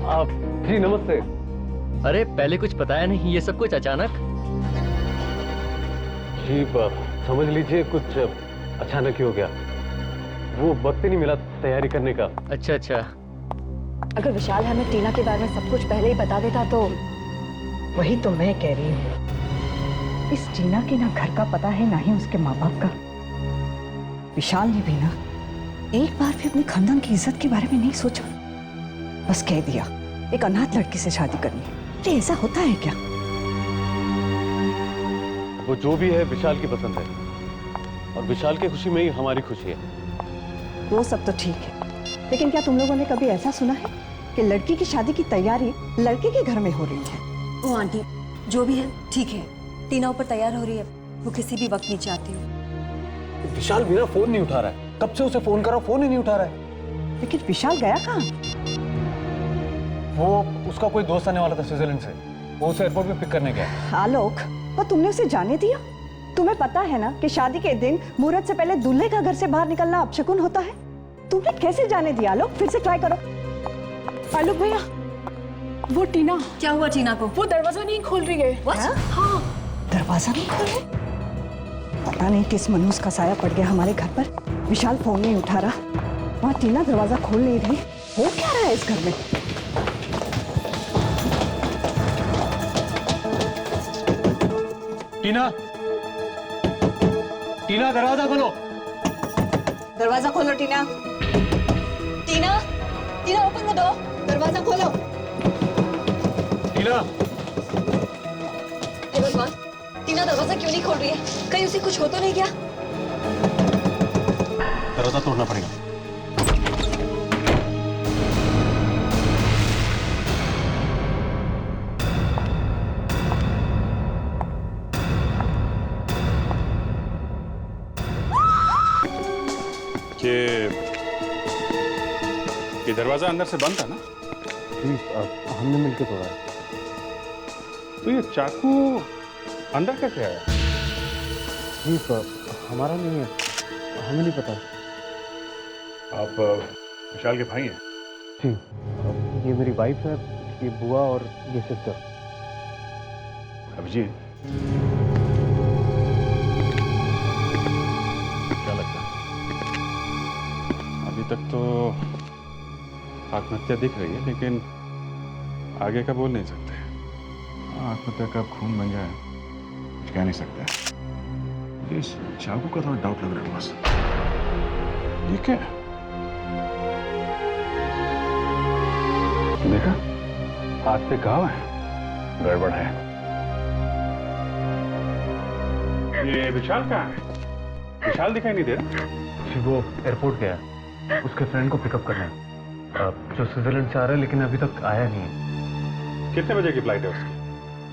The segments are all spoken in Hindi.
आप जी नमस्ते। अरे पहले कुछ बताया नहीं, ये सब कुछ अचानक। जी समझ लीजिए कुछ अचानक ही हो गया, वो वक्त ही नहीं मिला तैयारी करने का। अच्छा अच्छा। अगर विशाल हमें टीना के बारे में सब कुछ पहले ही बता देता तो। वही तो मैं कह रही हूँ, इस टीना के ना घर का पता है ना ही उसके माँ बाप का। विशाल ने भी ना एक बार भी अपने खानदान की इज्जत के बारे में नहीं सोचा, बस कह दिया एक अनाथ लड़की से शादी करनी। अरे ऐसा होता है क्या? वो जो भी है विशाल की पसंद है, और विशाल की खुशी में ही हमारी खुशी है। वो सब तो ठीक है, लेकिन क्या तुम लोगों ने कभी ऐसा सुना है कि लड़की की शादी की तैयारी लड़के के घर में हो रही है? ओ आंटी, जो भी है ठीक है, टीना ऊपर तैयार हो रही है, वो किसी भी वक्त नीचे आती हो। विशाल मेरा फोन नहीं उठा रहा है, कब से उसे फोन कर रहा हूं, फोन ही नहीं उठा रहा है। लेकिन विशाल गया कहाँ? वो उसका कोई दोस्त आने वाला था स्विट्जरलैंड से, वो उसे एयरपोर्ट पे पिक करने गया। आलोक, और तुमने उसे जाने दिया? तुम्हें पता है ना कि शादी के दिन मुहूर्त से पहले दूल्हे का घर से बाहर निकलना अपशकुन होता है। तुमने कैसे जाने दिया? आलोक, फिर से ट्राई करो। आलोक भैया, वो टीना। क्या हुआ टीना को? वो दरवाजा नहीं खोल रही है। हाँ। दरवाजा नहीं खोल रहे? पता नहीं किस मनहूस का साया पड़ गया हमारे घर पर। विशाल फोन नहीं उठा रहा, वहाँ टीना दरवाजा खोल नहीं रही। हो क्या रहा है इस घर में? टीना, टीना दरवाजा खोलो। दरवाजा खोलो टीना। टीना, टीना ओपन द डोर, दरवाजा खोलो। टीना, हे भगवान, टीना दरवाजा क्यों नहीं खोल रही है? कहीं उसे कुछ हो तो नहीं गया? दरवाजा तोड़ना पड़ेगा। ये दरवाजा अंदर से बंद था ना? जी हमने मिलकर तोड़ा है। तो ये चाकू अंदर कैसे आया? जी हमारा नहीं है, हमें नहीं पता। आप विशाल के भाई हैं? जी ये मेरी वाइफ है, ये बुआ और ये सिस्टर। अभिजीत, क्या लगता है? अभी तक तो आत्महत्या दिख रही है, लेकिन आगे का बोल नहीं सकते। आत्महत्या कब खून बन जाए कुछ कह नहीं सकते। इस चाकू का थोड़ा डाउट लग रहा है बस। ये क्या है? देखा, हाथ पे घाव है, गड़बड़ है। ये विशाल कहाँ है? विशाल दिखाई नहीं दे रहा। जी वो एयरपोर्ट गया है, उसके फ्रेंड को पिकअप करना है, जो स्विट्जरलैंड से आ रहा है, लेकिन अभी तक आया नहीं है। कितने बजे की फ्लाइट है उसकी?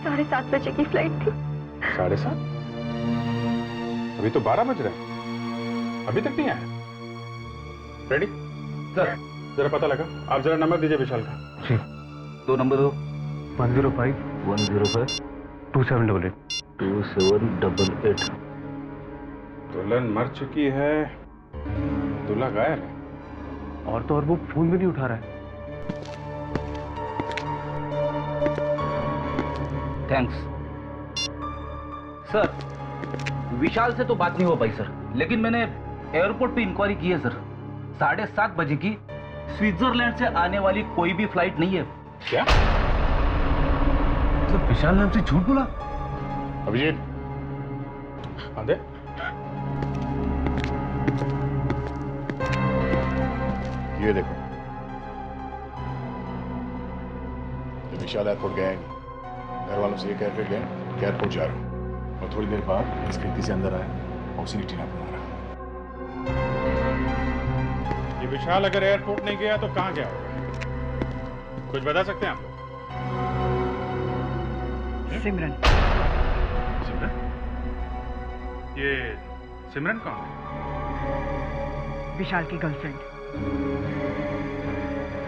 7:30 बजे की फ्लाइट थी। 7:30? अभी तो 12 बज रहे हैं, अभी तक नहीं आया। रेडी सर, जरा पता लगा। आप जरा नंबर दीजिए विशाल का। जी 2 नंबर दो। 105 105 2788। 2788। दुल्हन मर चुकी है, दूल्हा गायब है। और तो और वो फोन भी नहीं उठा रहा है। Thanks sir. विशाल से तो बात नहीं हो पाई सर, लेकिन मैंने एयरपोर्ट पे इंक्वायरी की है सर। 7:30 बजे की स्विट्जरलैंड से आने वाली कोई भी फ्लाइट नहीं है। क्या? मतलब विशाल ने हमसे झूठ बोला? अभिजीत, आंदे। ये देखो, ये विशाल एयरपोर्ट गया है नहीं। घर वालों से ये कह के गए कि एयरपोर्ट जा रहा हूं, और थोड़ी देर बाद इस खिड़की से अंदर आया और उसी ने टीना को मारा। ये विशाल अगर एयरपोर्ट नहीं गया तो कहां गया होगा? कुछ बता सकते हैं आप लोग? सिमरन। सिमरन? ये सिमरन कौन है? विशाल की गर्लफ्रेंड।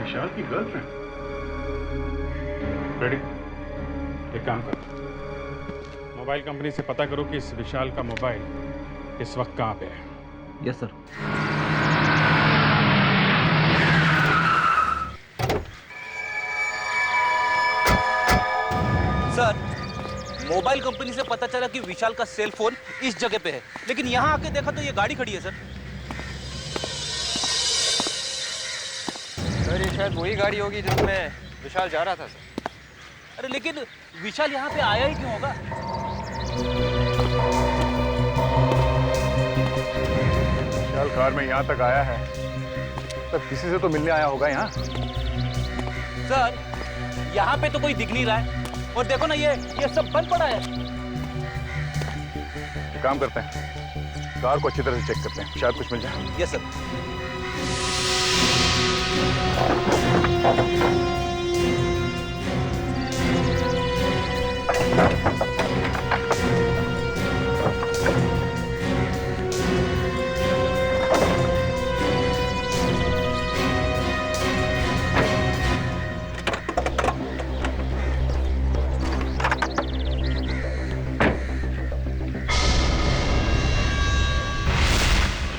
विशाल की गर्लफ्रेंड? रेडी, एक काम करो, मोबाइल कंपनी से पता करो कि इस विशाल का मोबाइल इस वक्त कहां पे है। Yes sir. मोबाइल कंपनी से पता चला कि विशाल का सेल फोन इस जगह पे है, लेकिन यहाँ आके देखा तो ये गाड़ी खड़ी है सर। सर ये शायद वही गाड़ी होगी जिसमें विशाल जा रहा था सर। अरे लेकिन विशाल यहाँ पे आया ही क्यों होगा? विशाल कार में यहाँ तक आया है तब किसी से तो मिलने आया होगा यहाँ। सर यहाँ पे तो कोई दिख नहीं रहा है, और देखो ना ये सब बंद पड़ा है। एक काम करते हैं, कार को अच्छी तरह से चेक करते हैं, शायद कुछ मिल जाए। Yes sir.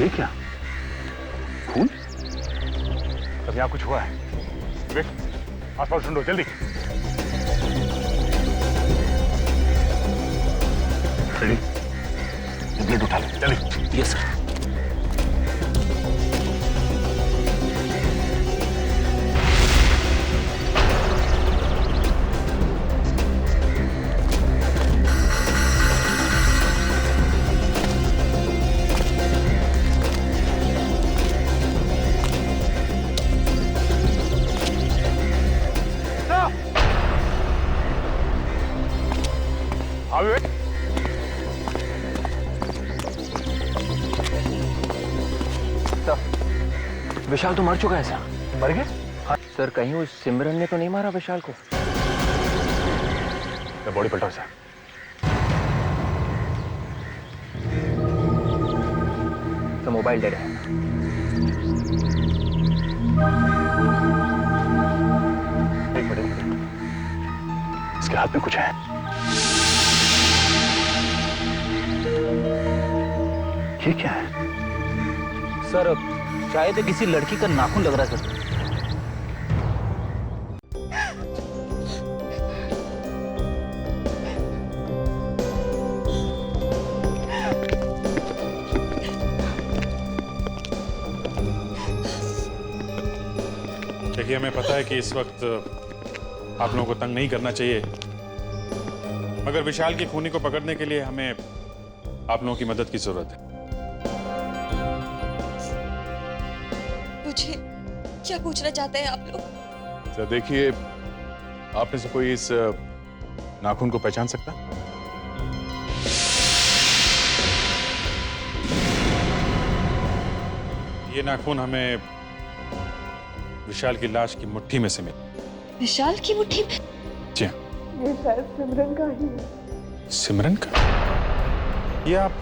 ये क्या? खून? तब यहाँ कुछ हुआ है। विवेक, आसपास ढूंढो जल्दी। रेडी? ब्लेड उठा लो जल्दी। Yes sir. हाँ विवेक। विशाल तो मर चुका है सर। मर गए? सर कहीं उस सिमरन ने तो नहीं मारा विशाल को? बॉडी पलटाओ सर। तो मोबाइल डेड है। एक मिनट, इसके हाथ में कुछ है। ये क्या है? सर शायद किसी लड़की का नाखून लग रहा है सर। देखिए हमें पता है कि इस वक्त आप लोगों को तंग नहीं करना चाहिए, मगर विशाल की खूनी को पकड़ने के लिए हमें आप लोगों की मदद की जरूरत है। मुझे क्या पूछना चाहते हैं आप लोग? सर देखिए, आप में से कोई इस नाखून को पहचान सकता? ये नाखून हमें विशाल की लाश की मुट्ठी में से मिला। विशाल की मुट्ठी में? जी ये शायद सिमरन का ही है। सिमरन का? ये आप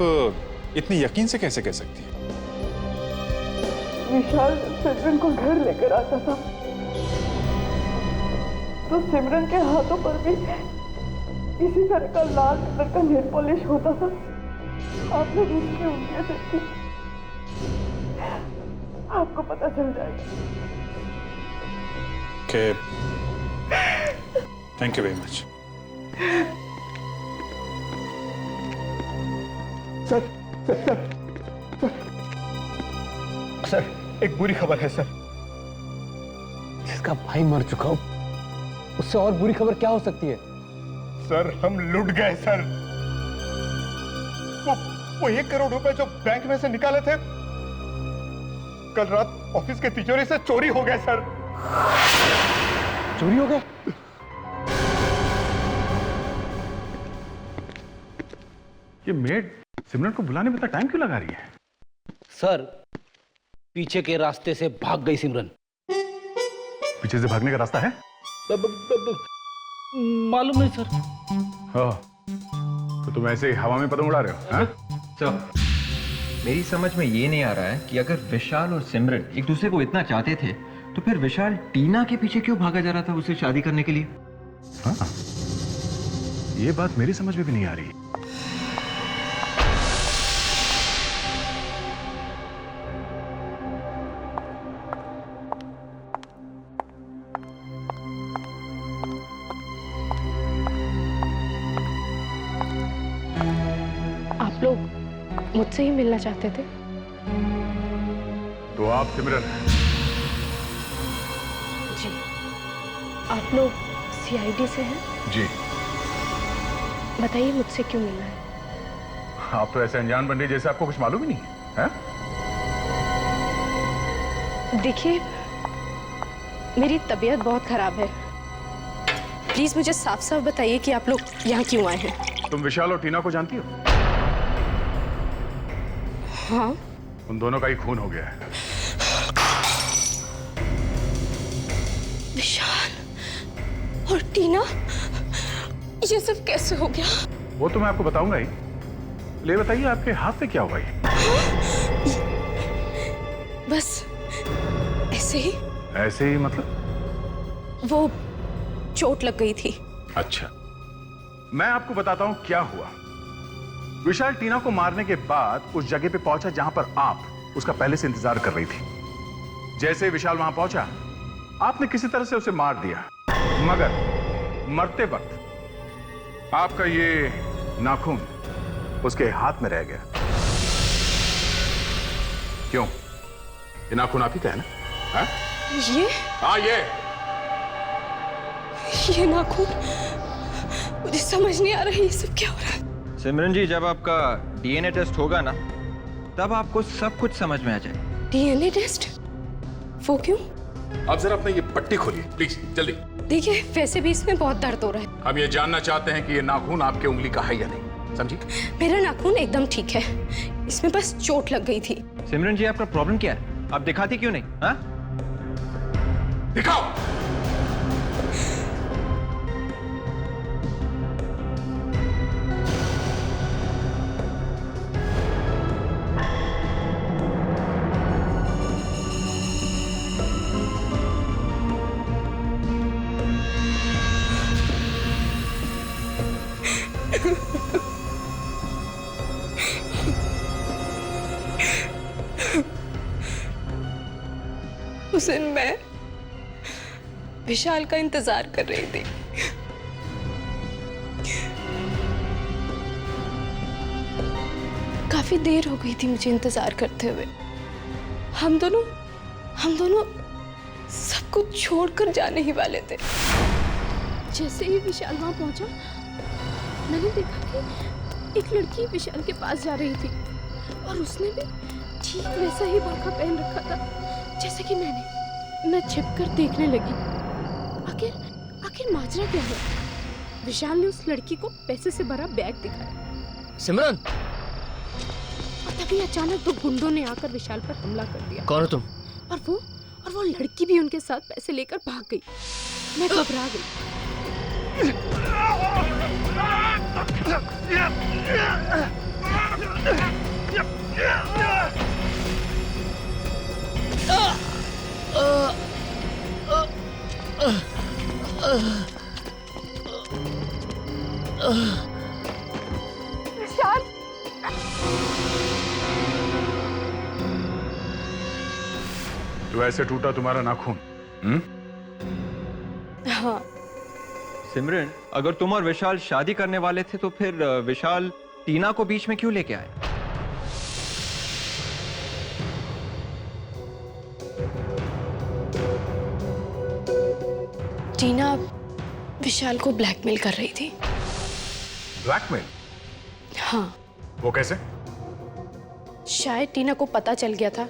इतनी यकीन से कैसे कह सकती हैं? विशाल सिमरन को घर लेकर आता था तो सिमरन के हाथों पर भी इसी तरह का लाल कलर का नेल पॉलिश होता था। आपने उसकी उंगलियां देखी, आपको पता चल जाएगा। Okay. Thank you very much. Sir एक बुरी खबर है सर। जिसका भाई मर चुका हो उससे और बुरी खबर क्या हो सकती है? सर हम लुट गए सर। वो 1 करोड़ रुपए जो बैंक में से निकाले थे कल रात ऑफिस के तिजोरी से चोरी हो गए सर। चोरी हो गए? ये मेड सिमरन को बुलाने में इतना टाइम क्यों लगा रही है? सर पीछे के रास्ते से भाग गई सिमरन। पीछे से भागने का रास्ता है? मालूम नहीं सर। तो तुम ऐसे हवा में पतंग उड़ा रहे हो? हाँ? सर मेरी समझ में ये नहीं आ रहा है कि अगर विशाल और सिमरन एक दूसरे को इतना चाहते थे तो फिर विशाल टीना के पीछे क्यों भागा जा रहा था उससे शादी करने के लिए? हाँ, ये बात मेरी समझ में भी नहीं आ रही। मुझसे ही मिलना चाहते थे। तो आप सिमरन हैं? जी। आप लोग सीआईडी से हैं? जी। बताइए मुझसे क्यों मिलना है? आप तो ऐसे अनजान बन रही जैसे आपको कुछ मालूम ही नहीं है, हैं? देखिए, मेरी तबीयत बहुत खराब है। प्लीज मुझे साफ साफ बताइए कि आप लोग यहाँ क्यों आए हैं? तुम विशाल और टीना को जानती हो? हाँ। उन दोनों का ही खून हो गया है। विशाल और टीना, ये सब कैसे हो गया? वो तो मैं आपको बताऊंगा ही। ले बताइए, आपके हाथ में क्या हुआ ये? बस ऐसे ही। ऐसे ही मतलब? वो चोट लग गई थी। अच्छा, मैं आपको बताता हूं क्या हुआ। विशाल टीना को मारने के बाद उस जगह पे पहुंचा जहां पर आप उसका पहले से इंतजार कर रही थी। जैसे विशाल वहां पहुंचा, आपने किसी तरह से उसे मार दिया, मगर मरते वक्त आपका ये नाखून उसके हाथ में रह गया। क्यों? ये नाखून आप ही का है ना? हा? ये? हाँ, ये नाखून, मुझे समझ नहीं आ रहा है ये सब क्या हो रहा है। सिमरन जी, जब आपका डीएनए टेस्ट होगा ना, तब आपको सब कुछ समझ में आ जाए। DNA test? वो क्यों? आप जरा अपने ये पट्टी खोलिए प्लीज, जल्दी। देखिए, वैसे भी इसमें बहुत दर्द हो रहा है। हम ये जानना चाहते हैं कि ये नाखून आपके उंगली का है या नहीं, समझी? मेरा नाखून एकदम ठीक है, इसमें बस चोट लग गई थी। सिमरन जी, आपका प्रॉब्लम क्या है? आप दिखाती क्यों नहीं? हाँ, दिखाओ। उस दिन मैं विशाल का इंतजार कर रही थी। काफी देर हो गई थी मुझे इंतजार करते हुए। हम दोनों सब कुछ छोड़कर जाने ही वाले थे। जैसे ही विशाल वहां पहुंचा, मैंने देखा कि एक लड़की विशाल के पास जा रही थी और उसने भी ठीक वैसा ही बुर्का पहन रखा था जैसे कि मैं छिपकर देखने लगी। आखिर माजरा क्या है? विशाल ने उस लड़की को पैसे से भरा बैग दिखाया। सिमरन, और तभी अचानक दो गुंडों ने आकर विशाल पर हमला कर दिया। कौन हो तुम? और वो लड़की भी उनके साथ पैसे लेकर भाग गई। मैं घबरा गई। विशाल, तो ऐसे टूटा तुम्हारा नाखून? हाँ। सिमरन, अगर तुम और विशाल शादी करने वाले थे तो फिर विशाल टीना को बीच में क्यों लेके आए? टीना विशाल को ब्लैकमेल कर रही थी। ब्लैकमेल? हाँ। वो कैसे? शायद टीना को पता चल गया था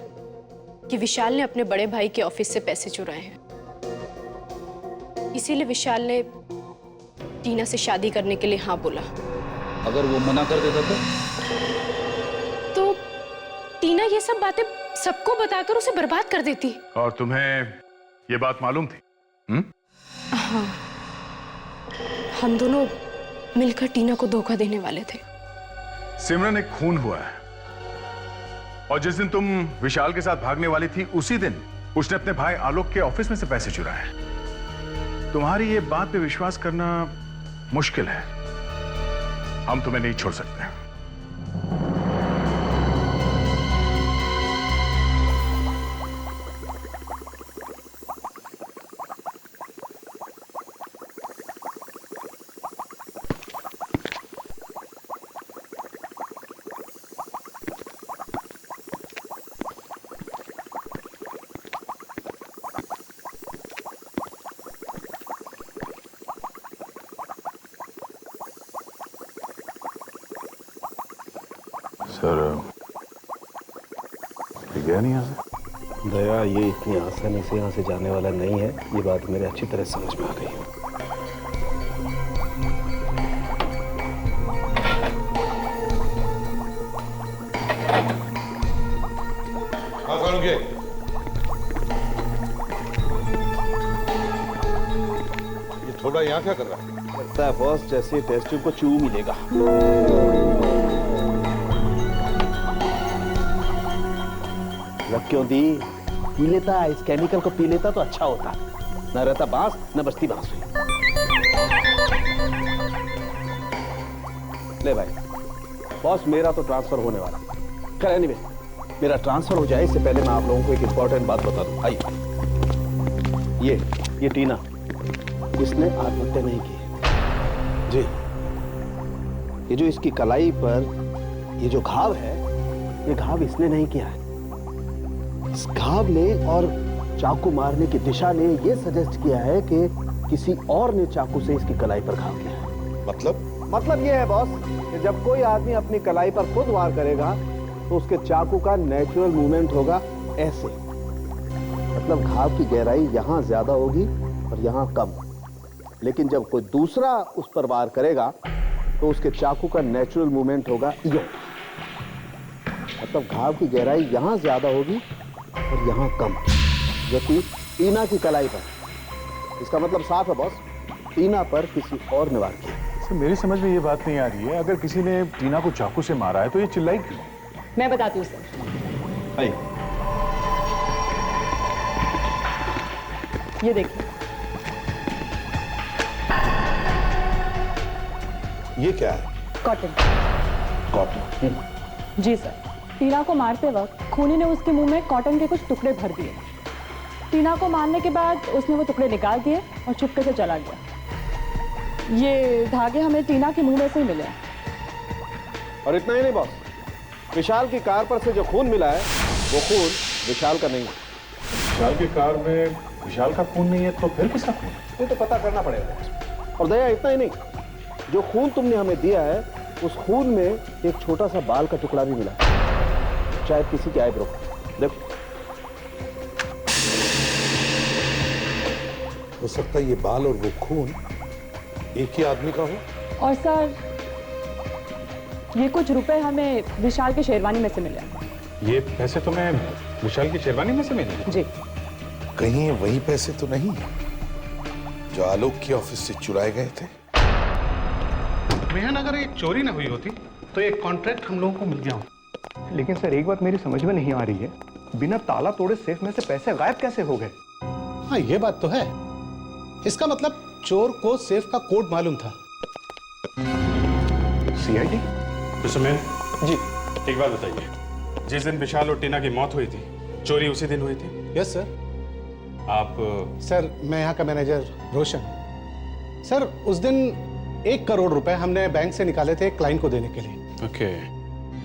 कि विशाल ने अपने बड़े भाई के ऑफिस से पैसे चुराए हैं। इसीलिए विशाल ने टीना से शादी करने के लिए हाँ बोला। अगर वो मना कर देता तो टीना ये सब बातें सबको बताकर उसे बर्बाद कर देती। और तुम्हें ये बात मालूम थी? हाँ, हम दोनों मिलकर टीना को धोखा देने वाले थे। सिमरन, एक खून हुआ है और जिस दिन तुम विशाल के साथ भागने वाली थी उसी दिन उसने अपने भाई आलोक के ऑफिस में से पैसे चुराए। तुम्हारी ये बात पे विश्वास करना मुश्किल है। हम तुम्हें नहीं छोड़ सकते। सर गया नहीं यहाँ से? दया, ये इतनी आसानी से यहाँ से जाने वाला नहीं है, ये बात मेरे अच्छी तरह समझ में आ गई। हाँ सालुंके, ये थोड़ा यहाँ क्या कर रहा है? लगता है बॉस जैसे टेस्ट ट्यूब को चू मिलेगा। लग क्यों दी? पी लेता, इस केमिकल को पी लेता तो अच्छा होता, न रहता बांस न बचती बांसुरी। ले भाई, बॉस मेरा तो ट्रांसफर होने वाला है। खैर एनीवे, मेरा ट्रांसफर हो जाए इससे पहले मैं आप लोगों को एक इंपॉर्टेंट बात बता दूं। आइए, ये टीना, इसने आत्महत्या नहीं की है जी। ये जो इसकी कलाई पर ये जो घाव है, ये घाव इसने नहीं किया है। इस घाव ने और चाकू मारने की दिशा ने ये सजेस्ट किया है कि किसी और ने चाकू से इसकी कलाई पर घाव किया है। मतलब ये है बॉस कि जब कोई आदमी अपनी कलाई पर खुद वार करेगा तो उसके चाकू का नेचुरल मूवमेंट होगा ऐसे। मतलब घाव की गहराई यहाँ ज्यादा होगी और यहाँ कम। लेकिन जब कोई दूसरा उस पर वार करेगा तो उसके चाकू का नेचुरल मूवमेंट होगा यो। मतलब घाव की गहराई यहाँ ज्यादा होगी और यहाँ कम, जबकि टीना की कलाई पर। इसका मतलब साफ है बॉस, टीना पर किसी और ने वार किया। सर मेरी समझ में ये बात नहीं आ रही है, अगर किसी ने टीना को चाकू से मारा है तो ये चिल्लाई क्यों? मैं बताती हूँ सर। ये देखिए, ये क्या है? कॉटन। कॉटन? जी सर। टीना को मारते वक्त खूनी ने उसके मुंह में कॉटन के कुछ टुकड़े भर दिए। टीना को मारने के बाद उसने वो टुकड़े निकाल दिए और चुपके से चला गया। ये धागे हमें टीना के मुंह में से ही मिले। और इतना ही नहीं बॉस, विशाल की कार पर से जो खून मिला है वो खून विशाल का नहीं है। विशाल की कार में विशाल का खून नहीं है तो फिर किसका खून है? ये तो पता करना पड़ेगा। और दया, इतना ही नहीं, जो खून तुमने हमें दिया है उस खून में एक छोटा सा बाल का टुकड़ा भी मिला, शायद किसी की आईब्रो। देखो, हो सकता है ये बाल और वो खून एक ही आदमी का हो। और सर, ये कुछ रुपए हमें विशाल की शेरवानी में से मिले। ये पैसे तुम्हें विशाल की शेरवानी में से मिले? जी। कहीं ये वही पैसे तो नहीं जो आलोक के ऑफिस से चुराए गए थे? मेहन, अगर एक चोरी ना हुई होती तो एक कॉन्ट्रैक्ट हम लोगों को मिल गया होता। लेकिन सर एक बात मेरी समझ में नहीं आ रही है, बिना ताला तोड़े सेफ में से पैसे गायब कैसे हो गए? हाँ, ये बात तो है। इसका मतलब चोर को सेफ का कोड मालूम था। सीआईडी? मिस्टर मेन जी, एक बात बताइए, जिस दिन विशाल और टीना की मौत हुई थी, चोरी उसी दिन हुई थी? Yes sir. आप? सर, मैं यहाँ का मैनेजर रोशन। सर, उस दिन 1 करोड़ रुपए हमने बैंक से निकाले थे क्लाइंट को देने के लिए। ओके।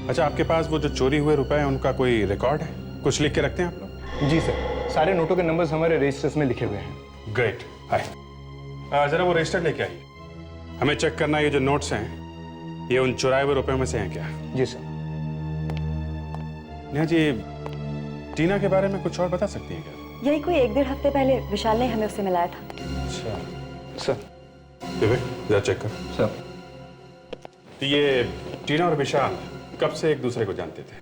अच्छा, आपके पास वो जो चोरी हुए रुपए हैं उनका कोई रिकॉर्ड है? कुछ लिख के रखते हैं आप लोग? जी सर, सारे नोटों के नंबर्स हमारे रजिस्टर्स में लिखे हुए हैं। ग्रेट। हाय, जरा वो रजिस्टर लेके आइए। हमें चेक करना है ये जो नोट्स हैं ये उन चुराए हुए रुपयों में से हैं क्या? जी सर। नेहा जी, टीना के बारे में कुछ और बता सकती हैं क्या? यही कोई 1-1.5 हफ्ते पहले विशाल ने हमें उससे मिलाया था। अच्छा सर। विवेक, जरा चेक कर। सर। तो ये टीना और विशाल कब से एक दूसरे को जानते थे?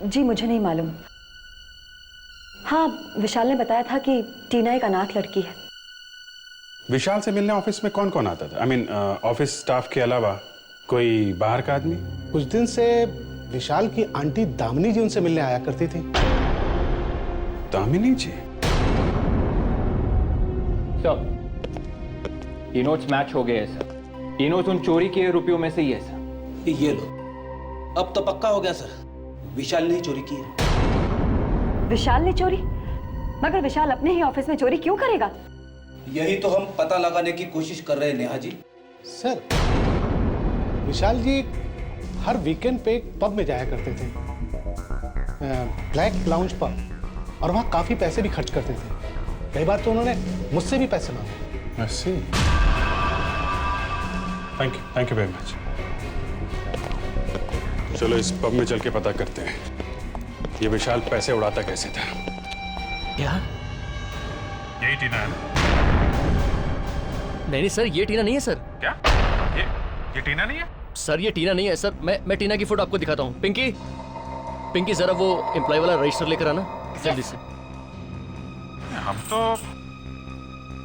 जी मुझे नहीं मालूम। हाँ, विशाल ने बताया था कि टीना एक अनाथ लड़की है। विशाल से मिलने ऑफिस में कौन कौन आता था? आई मीन ऑफिस स्टाफ के अलावा कोई बाहर का आदमी? कुछ दिन से विशाल की आंटी दामिनी जी उनसे मिलने आया करती थी। दामिनी जी? सर, ये नोट्स मैच हो गए हैं सर। ये नोट्स उन चोरी किए रुपयों में से ही है सर। ये लो, अब तो पक्का हो गया सर, विशाल ने ही चोरी की है। विशाल ने चोरी? मगर विशाल अपने ही ऑफिस में चोरी क्यों करेगा? यही तो हम पता लगाने की कोशिश कर रहे हैं नेहा जी। सर, विशाल जी हर वीकेंड पे एक पब में जाया करते थे, ब्लैक लाउंज पब, और वहाँ काफी पैसे भी खर्च करते थे। कई बार तो उन्होंने मुझसे भी पैसे मांगे। Thank you very much. चलो इस पब में चल के पता करते हैं ये विशाल पैसे उड़ाता कैसे था। क्या? यही टीना है ना? नहीं सर, ये टीना नहीं है सर। क्या ये टीना नहीं है? सर ये टीना नहीं है सर। मैं टीना की फोटो आपको दिखाता हूँ। पिंकी जरा वो एम्प्लॉय वाला रजिस्टर लेकर आना जल्दी से। हम तो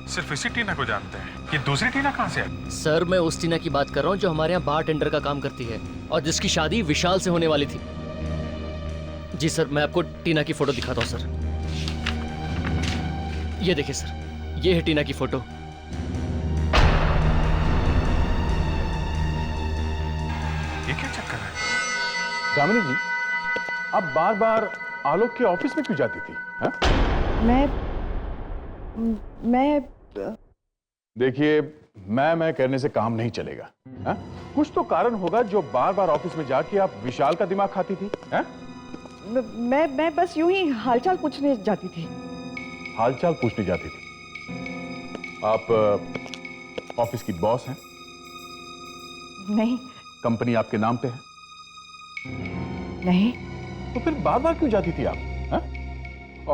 सिर्फ इसी टीना को जानते हैं। ये दूसरी टीना कहाँ से है? सर मैं उस टीना की बात कर रहा हूँ जो हमारे यहाँ बार टेंडर का काम करती है और जिसकी शादी विशाल से होने वाली थी। जी सर, मैं आपको टीना की फोटो दिखाता हूँ सर। ये देखिए सर, ये है टीना की फोटो। ये क्या चक्कर है? दामिनी जी, आप बार बार आलोक के ऑफिस में क्यों जाती थी? हा? मैं देखिए, मैं कहने से काम नहीं चलेगा। हा? कुछ तो कारण होगा जो बार बार ऑफिस में जाके आप विशाल का दिमाग खाती थी। हा? मैं बस यूं ही हालचाल पूछने जाती थी। हालचाल पूछने जाती थी? आप ऑफिस की बॉस हैं? नहीं। कंपनी आपके नाम पे है? नहीं। तो फिर बार बार क्यों जाती थी आप? हा?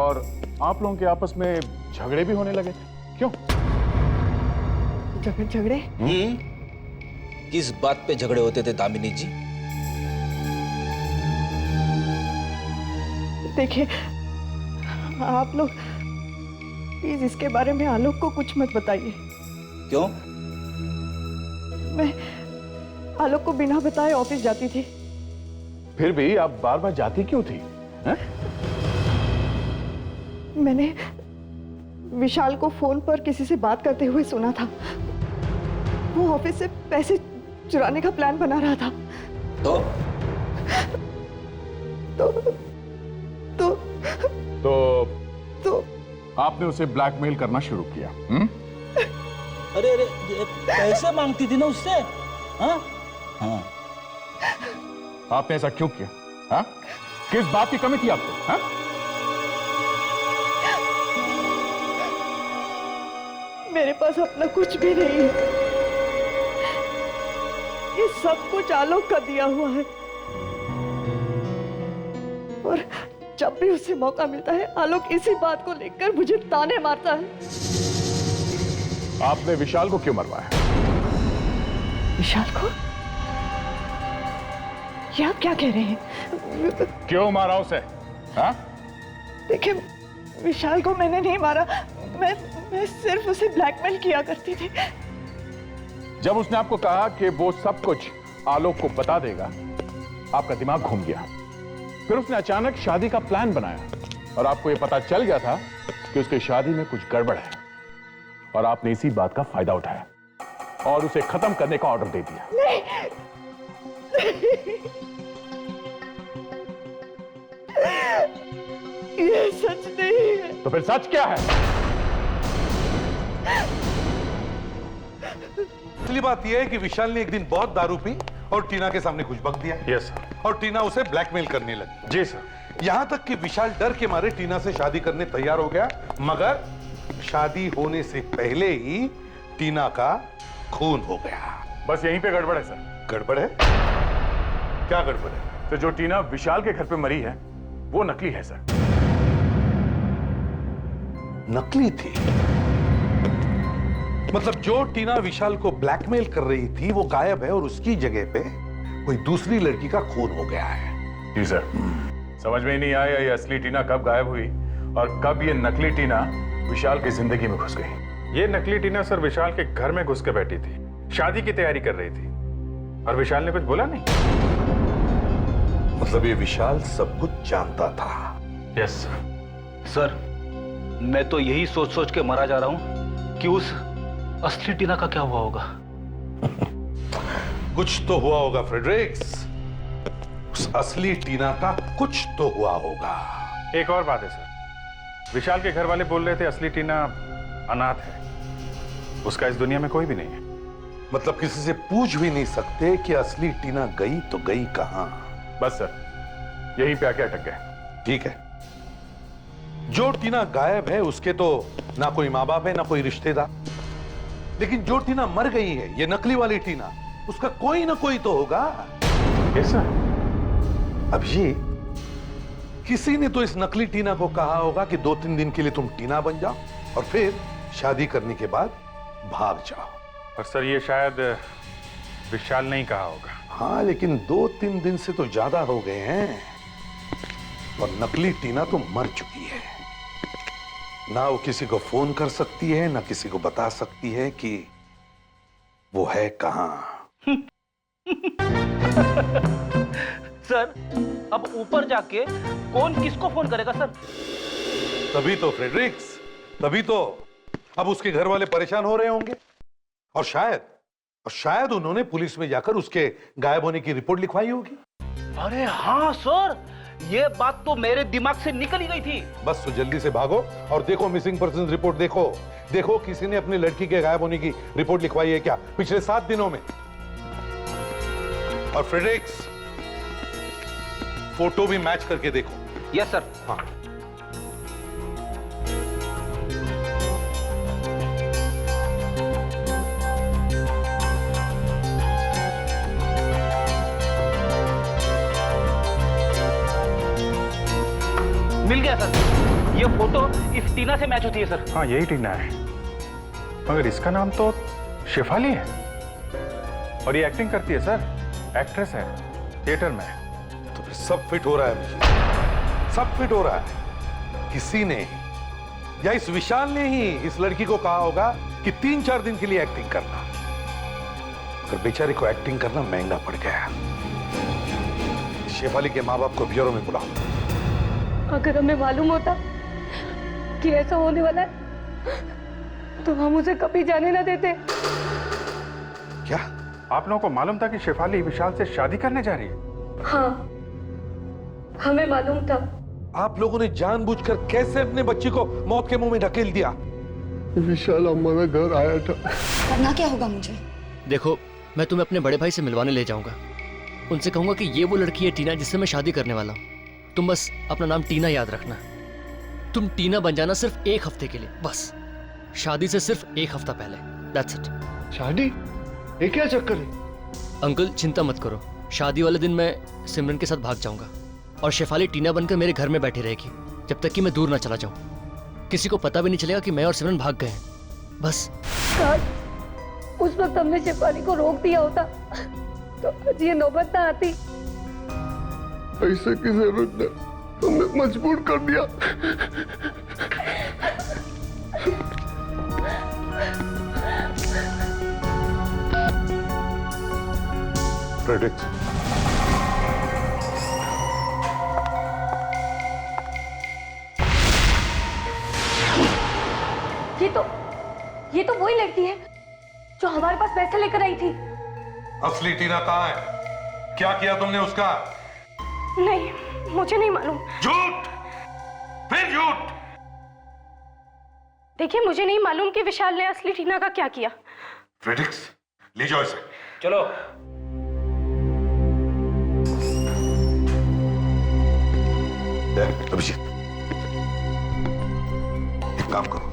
और आप लोगों के आपस में झगड़े भी होने लगे थे, क्यों? झगड़े? किस बात पे झगड़े होते थे दामिनी जी? देखिए, आप लोग प्लीज इसके बारे में आलोक को कुछ मत बताइए। क्यों? मैं आलोक को बिना बताए ऑफिस जाती थी। फिर भी आप बार बार जाती क्यों थी? हा? मैंने विशाल को फोन पर किसी से बात करते हुए सुना था। वो ऑफिस से पैसे चुराने का प्लान बना रहा था। तो आपने उसे ब्लैकमेल करना शुरू किया? अरे पैसे मांगती थी ना उससे। हाँ? हाँ। आपने ऐसा क्यों किया? हा? किस बात की कमी थी आपको? हा? मेरे पास अपना कुछ भी नहीं है। ये सब कुछ आलोक का दिया हुआ है। और जब भी उसे मौका मिलता है आलोक इसी बात को लेकर मुझे ताने मारता है। आपने विशाल को क्यों मरवाया? विशाल को? ये आप क्या कह रहे हैं? क्यों मारा उसे? हा? देखिए, विशाल को मैंने नहीं मारा। मैं सिर्फ उसे ब्लैकमेल किया करती थी। जब उसने आपको कहा कि वो सब कुछ आलोक को बता देगा, आपका दिमाग घूम गया। फिर उसने अचानक शादी का प्लान बनाया और आपको यह पता चल गया था कि उसकी शादी में कुछ गड़बड़ है और आपने इसी बात का फायदा उठाया और उसे खत्म करने का ऑर्डर दे दिया। नहीं। ये सच नहीं है। तो फिर सच क्या है? असली बात यह है कि विशाल ने एक दिन बहुत दारू पी और टीना के सामने कुछ बक दिया। Yes sir. और टीना उसे ब्लैकमेल करने लगी। जी सर। यहां तक कि विशाल डर के मारे टीना से शादी करने तैयार हो गया, मगर शादी होने से पहले ही टीना का खून हो गया। बस यहीं पे गड़बड़ है सर। गड़बड़ है? क्या गड़बड़ है? तो जो टीना विशाल के घर पे मरी है वो नकली है सर। नकली थी? मतलब जो टीना विशाल को ब्लैकमेल कर रही थी वो गायब है और उसकी जगह पे कोई दूसरी लड़की का खून हो गया है। जी सर। समझ में ही नहीं आया ये असली टीना कब गायब हुई और कब ये नकली टीना विशाल की जिंदगी में घुस गई। ये नकली टीना सर विशाल के घर में घुस के बैठी थी, शादी की तैयारी कर रही थी और विशाल ने कुछ बोला नहीं। मतलब ये विशाल सब कुछ जानता था? Yes sir. सर, मैं तो यही सोच सोच के मरा जा रहा हूं कि उस असली टीना का क्या हुआ होगा। कुछ तो हुआ होगा फ्रेडरिक्स। उस असली टीना का कुछ तो हुआ होगा। एक और बात है सर, विशाल के घर वाले बोल रहे थे असली टीना अनाथ है, उसका इस दुनिया में कोई भी नहीं है। मतलब किसी से पूछ भी नहीं सकते कि असली टीना गई तो गई कहां? बस सर, यहीं पे आके अटक गए। ठीक है, जो टीना गायब है उसके तो ना कोई माँ बाप है ना कोई रिश्तेदार, लेकिन जो टीना मर गई है, ये नकली वाली टीना, उसका कोई ना कोई तो होगा। Yes sir. अब ये किसी ने तो इस नकली टीना को कहा होगा कि 2-3 दिन के लिए तुम टीना बन जाओ और फिर शादी करने के बाद भाग जाओ। और सर ये शायद विशाल ने ही कहा होगा। हाँ, लेकिन 2-3 दिन से तो ज्यादा हो गए हैं और नकली टीना तो मर चुकी है। ना वो किसी को फोन कर सकती है, ना किसी को बता सकती है कि वो है कहां। सर अब ऊपर जाके कौन किसको फोन करेगा सर? तभी तो फ्रेडरिक्स, तभी तो अब उसके घर वाले परेशान हो रहे होंगे और शायद उन्होंने पुलिस में जाकर उसके गायब होने की रिपोर्ट लिखवाई होगी। अरे हाँ सर, ये बात तो मेरे दिमाग से निकल ही गई थी। बस तो जल्दी से भागो और देखो मिसिंग पर्सन रिपोर्ट देखो किसी ने अपनी लड़की के गायब होने की रिपोर्ट लिखवाई है क्या पिछले 7 दिनों में। और फ्रेडरिक्स, फोटो भी मैच करके देखो। Yes sir. हाँ, मिल गया सर, ये फोटो इस टीना से मैच होती है सर। हाँ यही टीना है, मगर इसका नाम तो शेफाली है और ये एक्टिंग करती है सर, एक्ट्रेस है थिएटर में। तो फिर सब फिट हो रहा है मुझे, सब फिट हो रहा है। किसी ने या इस विशाल ने ही इस लड़की को कहा होगा कि 3-4 दिन के लिए एक्टिंग करना, मगर बेचारी को एक्टिंग करना महंगा पड़ गया। शेफाली के माँ बाप को ब्यूरो में बुलाओ। अगर हमें मालूम होता कि ऐसा होने वाला है तो हम उसे कभी जाने ना देते। क्या आप लोगों को मालूम था कि शेफाली विशाल से शादी करने जा रही है? हाँ, हमें मालूम था। आप लोगों ने जानबूझकर कैसे अपने बच्ची को मौत के मुंह में ढकेल दिया? विशाल हमारा घर आया था। करना क्या होगा मुझे? देखो, मैं तुम्हें अपने बड़े भाई से मिलवाने ले जाऊंगा। उनसे कहूंगा कि ये वो लड़की है टीना जिससे मैं शादी करने वाला हूँ। तुम बस अपना नाम टीना याद रखना। तुम टीना बन जाना सिर्फ 1 हफ्ते के लिए, बस शादी से सिर्फ 1 हफ्ता पहले। That's it. शादी? ये क्या चक्कर है? अंकल चिंता मत करो, शादी वाले दिन मैं सिमरन के साथ भाग जाऊंगा और शेफाली टीना बनकर मेरे घर में बैठी रहेगी जब तक कि मैं दूर ना चला जाऊं। किसी को पता भी नहीं चलेगा कि मैं और सिमरन भाग गए हैं। बस काश उस वक्त हमने शेफाली को रोक दिया होता तो आज ये नौबत ना आती। पैसे की जरूरत ने हमें मजबूर कर दिया। फ्रेडरिक्स, ये तो वही लड़की है जो हमारे पास पैसे लेकर आई थी। असली टीना कहाँ है? क्या किया तुमने उसका? नहीं, मुझे नहीं मालूम। झूठ, फिर झूठ। देखिए, मुझे नहीं मालूम कि विशाल ने असली टीना का क्या किया। फ्रेडरिक्स, ले जाओ इसे। चलो। अभिजीत, एक काम करो,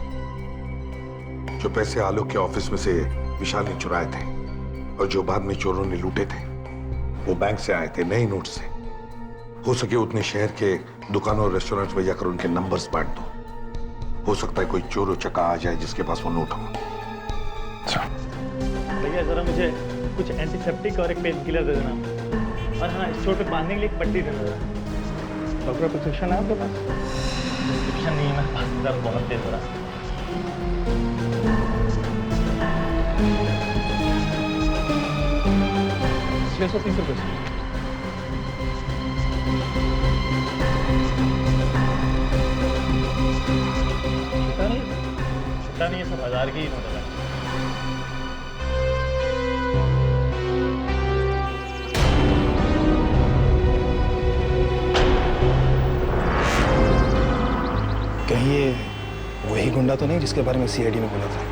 जो पैसे आलोक के ऑफिस में से विशाल ने चुराए थे और जो बाद में चोरों ने लूटे थे, वो बैंक से आए थे नए नोट से। हो सके उतने शहर के दुकानों और रेस्टोरेंट में जाकर उनके नंबर्स बांट दो। हो सकता है कोई चोर चक्का आ जाए जिसके पास वो नोट हो। भैया जरा मुझे कुछ एंटीसेप्टिक और एक पेन किलर दे देना, और हाँ इस चोट पे बांधने के लिए एक पट्टी दे देना। डॉक्टर प्रिस्क्रिप्शन है आपके पास? प्रिस्क्रिप्शन नहीं है मेरे पास, दर्द बहुत तेज हो रहा है। 630 रुपये। पता नहीं, सब 1000 की ही नोट है। कहीं ये वही गुंडा तो नहीं जिसके बारे में सीआईडी ने बोला था?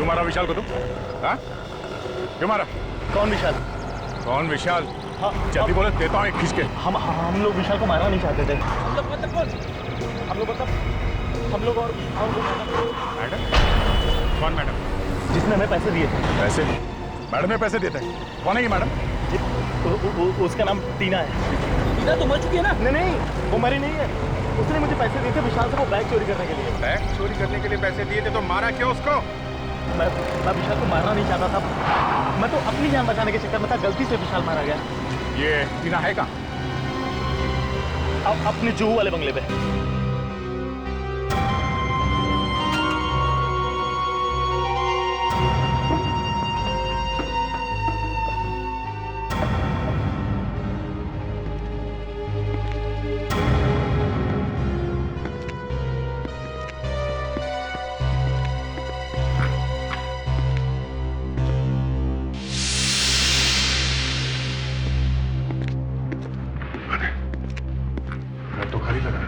क्यों मारा विशाल को तुम? हाँ? क्यों मारा? कौन विशाल? कौन विशाल? हाँ, जल्दी बोले, देता हूँ एक खींच के। हम लोग विशाल को मारना नहीं चाहते थे। हम लोग मतलब हम लोग और मैडम? कौन मैडम? जिसने हमें पैसे दिए थे। पैसे? मैडम ने पैसे दिए थे? कौन है ये मैडम? उसका नाम टीना है। टीना तो मर चुकी है ना? नहीं, वो मरी नहीं है। उसने मुझे पैसे दिए थे विशाल से वो बैग चोरी करने के लिए। बैग चोरी करने के लिए पैसे दिए थे तो मारा क्यों उसको? मैं विशाल को मारना नहीं चाहता था। मैं तो अपनी जान बचाने के चक्कर में था, गलती से विशाल मारा गया। ये टीना है कहाँ? अब अपने जुहू वाले बंगले पे। तो खाली लगा है।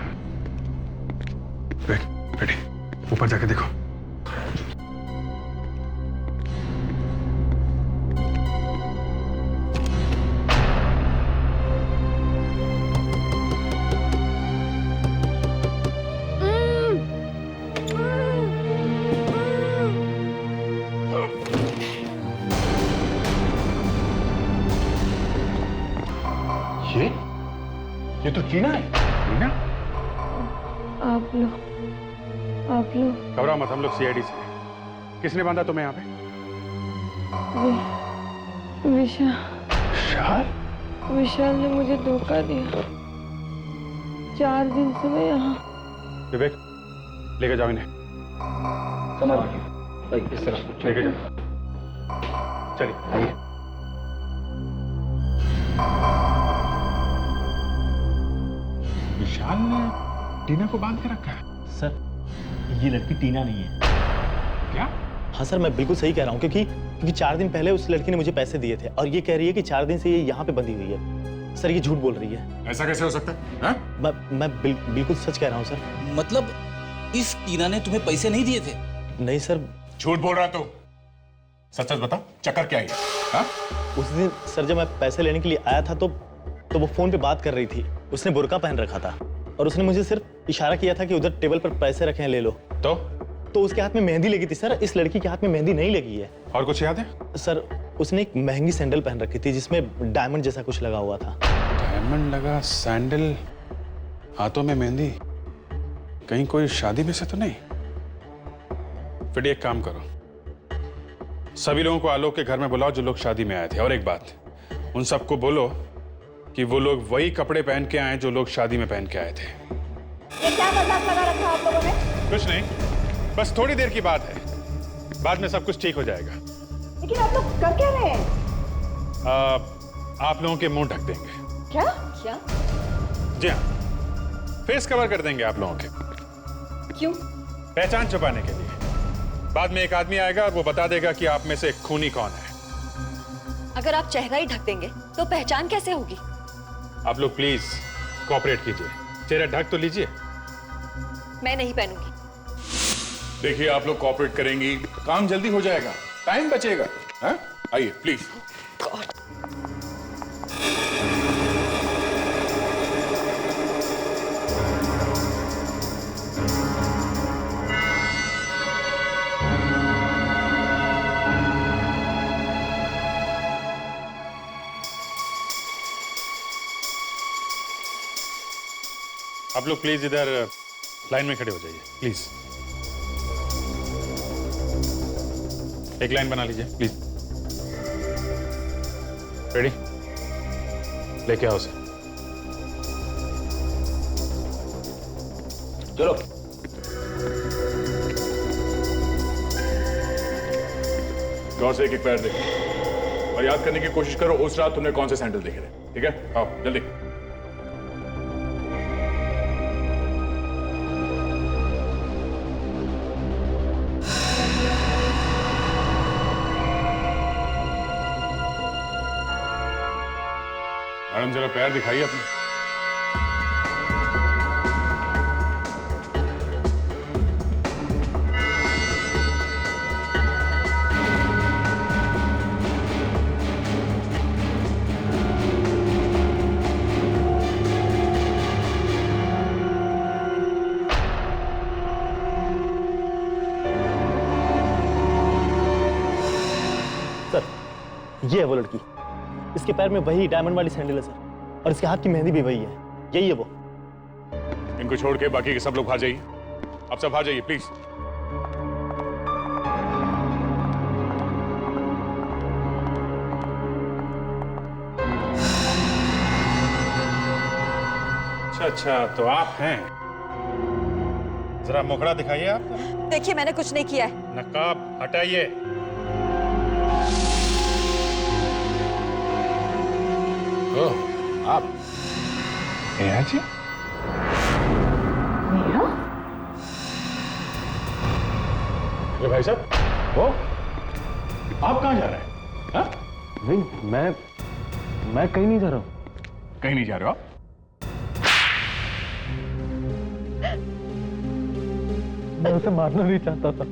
बेटी, ऊपर जाके देखो। ये तो टीना है। टीना? आप लोग घबराओ मत, हम लोग सीआईडी से हैं। किसने बांधा तुम्हें यहाँ पे? विशाल ने मुझे धोखा दिया। 4 दिन से मैं यहाँ। विवेक, लेके जाओ इन्हें। इस तरह लेके जाओ। चलिए आइए। विशाल ने टीना को बांध के रखा है। सर, ये लड़की टीना नहीं है। क्या? हाँ सर, मैं बिल्कुल सही कह रहा हूँ क्योंकि 4 दिन पहले उस लड़की ने मुझे पैसे दिए थे और ये कह रही है कि 4 दिन से ये यहाँ पे बंधी हुई है। सर, ये झूठ बोल रही है। ऐसा कैसे हो सकता है? मैं बिल्कुल सच कह रहा हूँ सर। मतलब इस टीना ने तुम्हें पैसे नहीं दिए थे? नहीं सर। झूठ बोल रहा तू। सच बता, चक्कर क्या है? हाँ? उस दिन सर जब मैं पैसे लेने के लिए आया था तो वो फोन पे बात कर रही थी। उसने बुर्का पहन रखा था और उसने मुझे सिर्फ इशारा किया था कि उधर टेबल पर पैसे रखे हैं, ले लो। तो उसके हाथ में मेहंदी लगी थी सर। इस लड़की के हाथ में मेहंदी नहीं लगी है। और कुछ याद है? सर, उसने एक महंगी सैंडल पहन रखी थी जिसमें डायमंड जैसा कुछ लगा हुआ था। डायमंड लगा सैंडल, हाथों में मेहंदी। कहीं कोई शादी में से तो नहीं? फिर एक काम करो, सभी लोगों को आलोक के घर में बुलाओ जो लोग शादी में आए थे। और एक बात, उन सबको बोलो कि वो लोग वही कपड़े पहन के आए जो लोग शादी में पहन के आए थे। ये क्या मजाक लगा रखा आप लोगों ने? कुछ नहीं, बस थोड़ी देर की बात है, बाद में सब कुछ ठीक हो जाएगा। लेकिन आप लोग कर क्या रहे हैं? आप लोगों के मुंह ढक देंगे। क्या? जी हाँ, फेस कवर कर देंगे आप लोगों के। क्यों? पहचान छुपाने के लिए। बाद में एक आदमी आएगा और वो बता देगा कि आप में से खूनी कौन है। अगर आप चेहरा ही ढक देंगे तो पहचान कैसे होगी? आप लोग प्लीज कोऑपरेट कीजिए, चेहरा ढक तो लीजिए। मैं नहीं पहनूंगी। देखिए, आप लोग कोऑपरेट करेंगी, काम जल्दी हो जाएगा, टाइम बचेगा। हाँ? आइए प्लीज। आप लोग प्लीज इधर लाइन में खड़े हो जाइए, प्लीज। एक लाइन बना लीजिए प्लीज। रेडी? लेके आओ उसे। चलो। गौर से एक पैर देखो और याद करने की कोशिश करो उस रात तुमने कौन से सैंडल देखे थे। ठीक है, आओ जल्दी। मैडम जरा पैर दिखाइए अपने। ये है वो लड़की, इसके पैर में वही डायमंड वाली सैंडल है सर, और इसके हाथ की मेहंदी भी वही है, यही है वो। इनको छोड़ के बाकी के सब लोग बाहर जाइए, आप सब बाहर जाइए प्लीज। अच्छा, तो आप हैं, जरा मुखड़ा दिखाइए आप। देखिए मैंने कुछ नहीं किया है। नकाब हटाइए। ओह, आप नेहा जी? नेहा? अरे भाई साहब, वो आप कहाँ जा रहे हैं? हाँ? नहीं, मैं कहीं नहीं जा रहा हूँ। कहीं नहीं जा रहे हो आप? मैं उसे मारना नहीं चाहता था,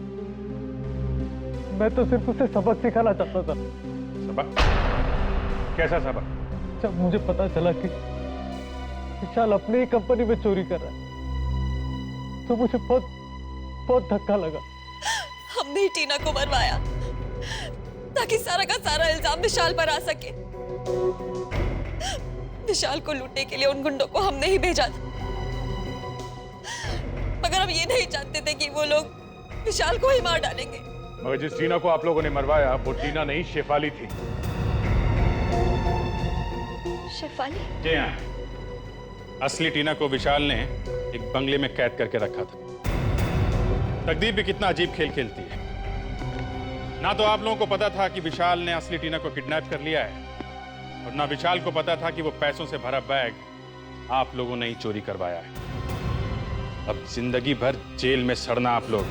मैं तो सिर्फ उसे सबक सिखाना चाहता था। सबक? कैसा सबक? जब मुझे पता चला कि विशाल अपनी ही कंपनी में चोरी कर रहा है, तो मुझे बहुत धक्का लगा। हमने ही टीना को मरवाया ताकि सारा का सारा इल्जाम विशाल पर आ सके। विशाल को लूटने के लिए उन गुंडों को हमने ही भेजा था, मगर हम ये नहीं जानते थे कि वो लोग विशाल को ही मार डालेंगे। मगर जिस टीना को आप लोगों ने मरवाया वो टीना नहीं, शेफाली थी। शेफाली? जी हाँ, असली टीना को विशाल ने एक बंगले में कैद करके रखा था। तकदीर भी कितना अजीब खेल खेलती है। ना तो आप लोगों को पता था कि विशाल ने असली टीना को किडनैप कर लिया है, और ना विशाल को पता था कि वो पैसों से भरा बैग आप लोगों ने ही चोरी करवाया है। अब जिंदगी भर जेल में सड़ना आप लोग।